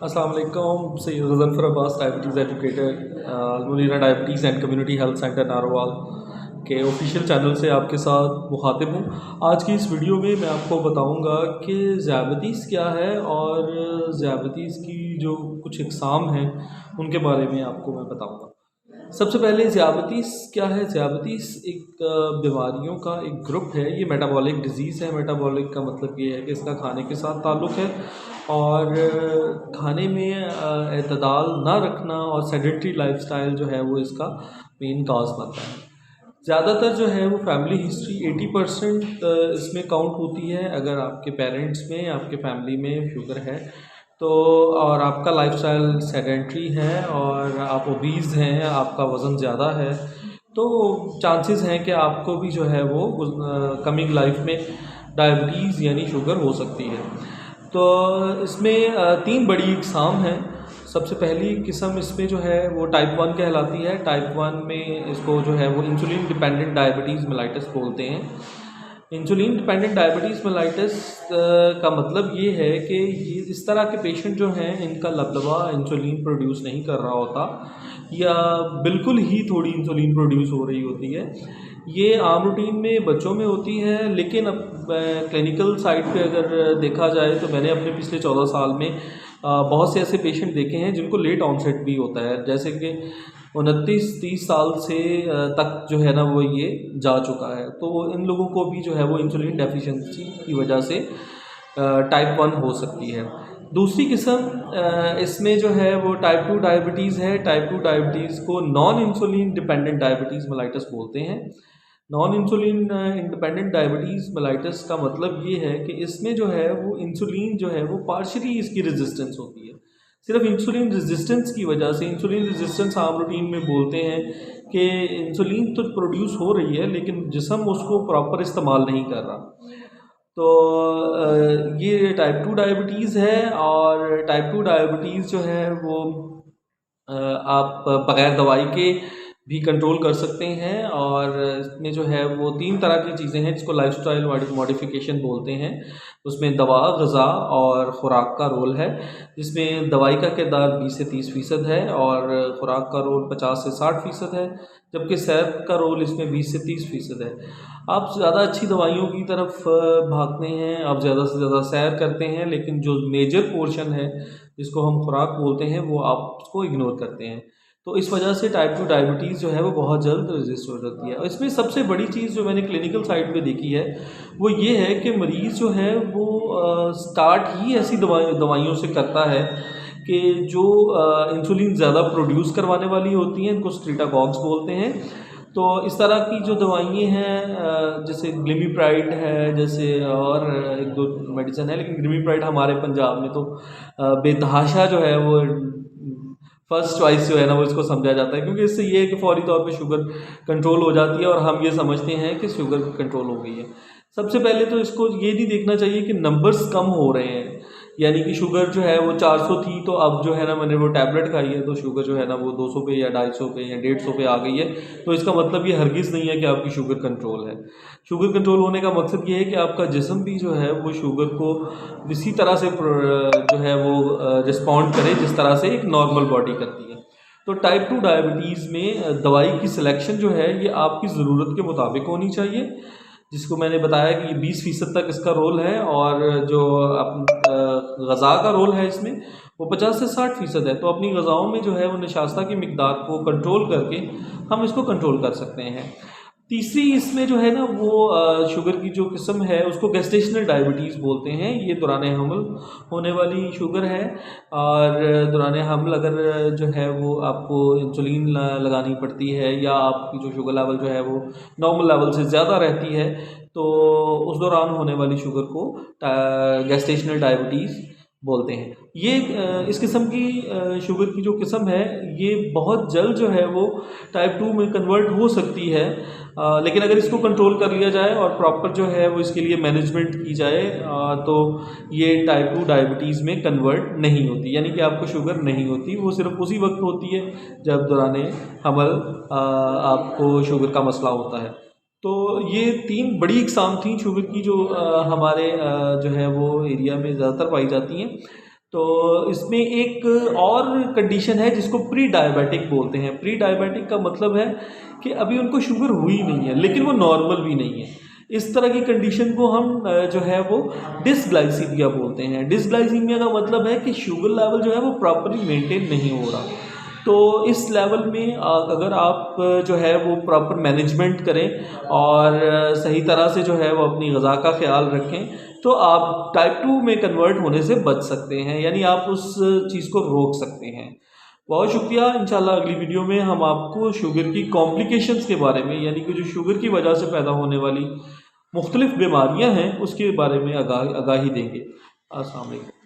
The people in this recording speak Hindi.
अस्सलाम वालेकुम। Syed Ghazanfar Abbas, diabetes educator, Munira diabetes and community health centre Narowal के ऑफिशियल चैनल से आपके साथ मुखातिब हूँ। आज की इस वीडियो में मैं आपको बताऊँगा कि ज़ियाबतीस क्या है और ज़ियाबतीस की जो कुछ इक़साम हैं उनके बारे में आपको मैं बताऊँगा। सबसे पहले ज़ियाबतीस क्या है? ज़ियाबतीस एक बीमारियों का एक ग्रुप है। ये मेटाबॉलिक डिज़ीज़ है। मेटाबॉलिक का मतलब ये है कि इसका खाने के साथ ताल्लुक़ है और खाने में एतदाल ना रखना और सेडेंटरी लाइफ़स्टाइल जो है वो इसका मेन कॉज़ बनता है। ज़्यादातर जो है वो फैमिली हिस्ट्री 80% इसमें काउंट होती है। अगर आपके पेरेंट्स में, आपके फैमिली में शुगर है तो और आपका लाइफ़स्टाइल सेडेंटरी है और आप ओबीज़ हैं, आपका वज़न ज़्यादा है, तो चांसेस हैं कि आपको भी जो है वो कमिंग लाइफ में डायबिटीज़ यानी शुगर हो सकती है। तो इसमें 3 बड़ी इक़साम हैं। सबसे पहली किस्म इसमें जो है वो टाइप 1 कहलाती है। टाइप 1 में इसको जो है वो इंसुलिन डिपेंडेंट डायबिटीज़ मेलाइटस बोलते हैं। इंसुलिन डिपेंडेंट डायबिटीज़ मेलाइटस का मतलब ये है कि ये इस तरह के पेशेंट जो हैं इनका लबलबा इंसुलिन प्रोड्यूस नहीं कर रहा होता या बिल्कुल ही थोड़ी इंसुलिन प्रोड्यूस हो रही होती है। ये आम रूटीन में बच्चों में होती है, लेकिन अब क्लिनिकल साइड पे अगर देखा जाए तो मैंने अपने पिछले 14 साल में बहुत से ऐसे पेशेंट देखे हैं जिनको लेट ऑनसेट भी होता है, जैसे कि 29-30 साल से तक जो है ना वो ये जा चुका है। तो इन लोगों को भी जो है वो इंसुलिन डेफिशिएंसी की वजह से टाइप 1 हो सकती है। दूसरी किस्म इसमें जो है वो टाइप 2 डायबिटीज़ है। टाइप 2 डायबिटीज़ को non insulin dependent diabetes mellitus बोलते हैं। Non insulin independent diabetes mellitus का मतलब ये है कि इसमें जो है वो इंसुलिन जो है वो पार्शियली इसकी रेजिस्टेंस होती है। सिर्फ इंसुलिन रेजिस्टेंस की वजह से, इंसुलिन रेजिस्टेंस आम रूटीन में बोलते हैं कि इंसुलिन तो प्रोड्यूस हो रही है लेकिन जिस्म उसको प्रॉपर इस्तेमाल नहीं कर रहा। तो ये टाइप 2 डायबिटीज़ है और टाइप 2 डायबिटीज़ जो है वो आप बग़ैर दवाई के भी कंट्रोल कर सकते हैं और इसमें जो है वो 3 तरह की चीज़ें हैं जिसको लाइफ़स्टाइल मॉडिफ़िकेशन बोलते हैं। उसमें दवा, ग़िज़ा और ख़ुराक का रोल है, जिसमें दवाई का किरदार 20 से 30% है और ख़ुराक का रोल 50 से 60% है, जबकि सेहत का रोल इसमें 20 से 30% है। आप ज़्यादा अच्छी दवाइयों की तरफ भागते हैं, आप ज़्यादा से ज़्यादा सैर करते हैं, लेकिन जो मेजर पोर्शन है जिसको हम खुराक बोलते हैं वो आप उसको इग्नोर करते हैं। तो इस वजह से टाइप 2 डायबिटीज़ जो है वो बहुत जल्द रजिस्ट हो जाती है। और इसमें सबसे बड़ी चीज़ जो मैंने क्लिनिकल साइड पे देखी है वो ये है कि मरीज़ जो है वो स्टार्ट ही ऐसी दवाइयों से करता है कि जो इंसुलिन ज़्यादा प्रोड्यूस करवाने वाली होती हैं, इनको स्ट्रेटागॉग्स बोलते हैं। तो इस तरह की जो दवाइयाँ हैं जैसे ग्लिमिप्राइड है, जैसे और 1-2 मेडिसिन है, लेकिन ग्लिमिप्राइड हमारे पंजाब में तो बेतहाशा जो है वो फर्स्ट चॉइस जो है ना वो इसको समझा जाता है, क्योंकि इससे ये है कि फौरी तौर पे शुगर कंट्रोल हो जाती है और हम ये समझते हैं कि शुगर कंट्रोल हो गई है। सबसे पहले तो इसको ये नहीं देखना चाहिए कि नंबर्स कम हो रहे हैं, यानी कि शुगर जो है वो 400 थी तो अब जो है ना मैंने वो टैबलेट खाई है तो शुगर जो है ना वो 200 पे या 250 पे या 150 पे आ गई है। तो इसका मतलब ये हरगिज़ नहीं है कि आपकी शुगर कंट्रोल है। शुगर कंट्रोल होने का मकसद ये है कि आपका जिस्म भी जो है वो शुगर को इसी तरह से जो है वो रिस्पॉन्ड करे जिस तरह से एक नॉर्मल बॉडी करती है। तो टाइप 2 डायबिटीज़ में दवाई की सिलेक्शन जो है ये आपकी ज़रूरत के मुताबिक होनी चाहिए, जिसको मैंने बताया कि ये 20% तक इसका रोल है और जो ग़िज़ा का रोल है इसमें वो 50 से 60% है। तो अपनी ग़िज़ाओं में जो है वो निशास्ता की मिक़दार को कंट्रोल करके हम इसको कंट्रोल कर सकते हैं। तीसरी इसमें जो है ना वो शुगर की जो किस्म है उसको गेस्टेशनल डायबिटीज़ बोलते हैं। ये दौरान हमल होने वाली शुगर है और दौरान हमल अगर जो है वो आपको इंसुलिन लगानी पड़ती है या आपकी जो शुगर लेवल जो है वो नॉर्मल लेवल से ज़्यादा रहती है, तो उस दौरान होने वाली शुगर को गेस्टेशनल डायबिटीज़ बोलते हैं। ये इस किस्म की शुगर की जो किस्म है ये बहुत जल्द जो है वो टाइप 2 में कन्वर्ट हो सकती है, लेकिन अगर इसको कंट्रोल कर लिया जाए और प्रॉपर जो है वो इसके लिए मैनेजमेंट की जाए तो ये टाइप 2 डायबिटीज़ में कन्वर्ट नहीं होती, यानी कि आपको शुगर नहीं होती। वो सिर्फ उसी वक्त होती है जब दौरान हमल आपको शुगर का मसला होता है। तो ये 3 बड़ी इक़साम थी शुगर की जो हमारे जो है वो एरिया में ज़्यादातर पाई जाती हैं। तो इसमें एक और कंडीशन है जिसको प्री डायबिटिक बोलते हैं। प्री डायबिटिक का मतलब है कि अभी उनको शुगर हुई नहीं है लेकिन वो नॉर्मल भी नहीं है। इस तरह की कंडीशन को हम जो है वो डिसग्लाइसीमिया बोलते हैं। डिसग्लाइसीमिया का मतलब है कि शुगर लेवल जो है वो प्रॉपरली मेंटेन नहीं हो रहा। तो इस लेवल में अगर आप जो है वो प्रॉपर मैनेजमेंट करें और सही तरह से जो है वो अपनी ग़िज़ा का ख्याल रखें तो आप टाइप 2 में कन्वर्ट होने से बच सकते हैं, यानी आप उस चीज़ को रोक सकते हैं। बहुत शुक्रिया। इंशाल्लाह अगली वीडियो में हम आपको शुगर की कॉम्प्लिकेशंस के बारे में, यानी कि जो शुगर की वजह से पैदा होने वाली मुख्तलिफ़ बीमारियां हैं उसके बारे में आगाही देंगे। अस्सलाम वालेकुम।